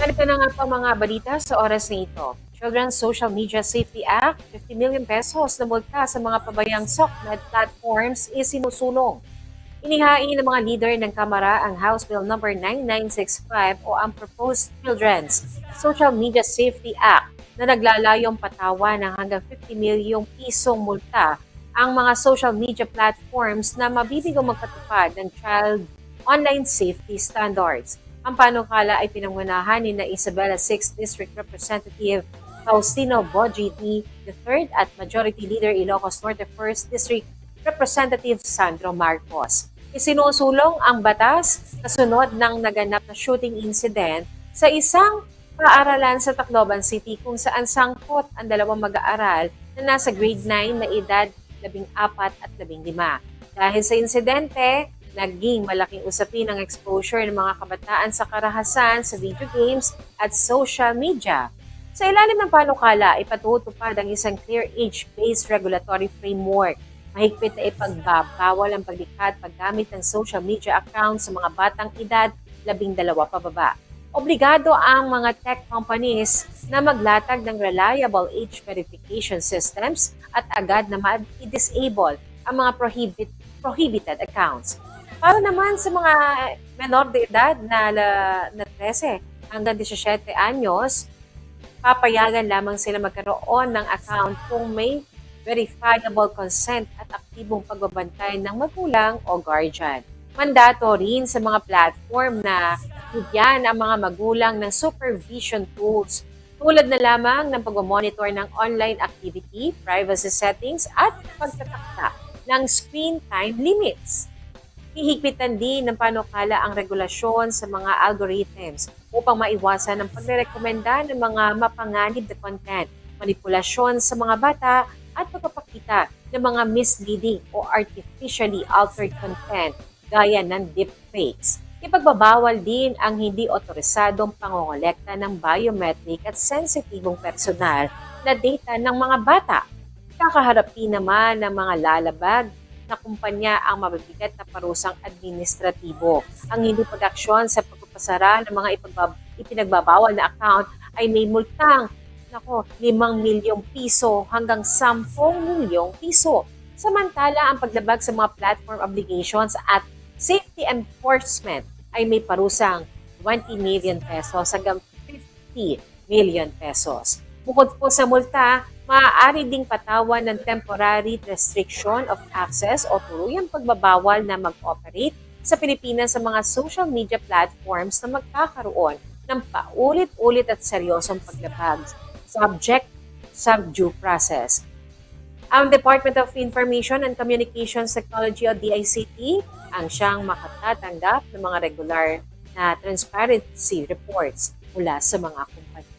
Ganito na nga pa mga balita sa oras na ito. Children's Social Media Safety Act, 50 million pesos na multa sa mga pabayang SOCMED platforms isinusulong. Inihain ng mga leader ng Kamara ang House Bill No. 9965 o ang Proposed Children's Social Media Safety Act na naglalayong patawan ng hanggang 50 milyong pisong multa ang mga social media platforms na mabibigang magpatupad ng child online safety standards. Ang panukala ay pinangunahan ni na Isabela 6th District Representative Faustino Bojiti III at Majority Leader Ilocos Norte 1st District Representative Sandro Marcos. Isinusulong ang batas kasunod ng naganap na shooting incident sa isang paaralan sa Tacloban City kung saan sangkot ang dalawang mag-aaral na nasa grade 9 na edad 14 at 15. Dahil sa insidente, naging malaking usapin ang exposure ng mga kabataan sa karahasan sa video games at social media. Sa ilalim ng panukala, ipatutupad ang isang clear age-based regulatory framework. Mahigpit na ipagbabawal ang paglikha at paggamit ng social media accounts sa mga batang edad 12 pababa. Obligado ang mga tech companies na maglatag ng reliable age verification systems at agad na ma-disable ang mga prohibited accounts. Para naman sa mga menor de edad na 13 hanggang 17 anyos, papayagan lamang sila magkaroon ng account kung may verifiable consent at aktibong pagbabantay ng magulang o guardian. Mandato rin sa mga platform na bigyan ang mga magulang ng supervision tools tulad na lamang ng pag-monitor ng online activity, privacy settings at pagtatakda ng screen time limits. Hihigpitan din ng panukala ang regulasyon sa mga algorithms upang maiwasan ang pagrerekomenda ng mga mapanganib na content, manipulasyon sa mga bata at pagpapakita ng mga misleading o artificially altered content gaya ng deepfakes. Ipagbabawal din ang hindi otorisadong pangongolekta ng biometric at sensitibong personal na data ng mga bata. Kakaharapin naman ng mga lalabag na kumpanya ang mabibigat na parusang administratibo. Ang hindi pag-aksyon sa pagpapasara ng mga ipinagbabawal na account ay may multang 5 milyong piso hanggang 10 milyong piso. Samantala, ang paglabag sa mga platform obligations at safety enforcement ay may parusang 20 million pesos hanggang 50 million pesos. Bukod po sa multa, maaari ding patawan ng temporary restriction of access o tuluyang pagbabawal na mag-operate sa Pilipinas sa mga social media platforms na magkakaroon ng paulit-ulit at seryosong paglabag subject sa due process. Ang Department of Information and Communications Technology o DICT ang siyang makatatanggap ng mga regular na transparency reports mula sa mga kumpanya.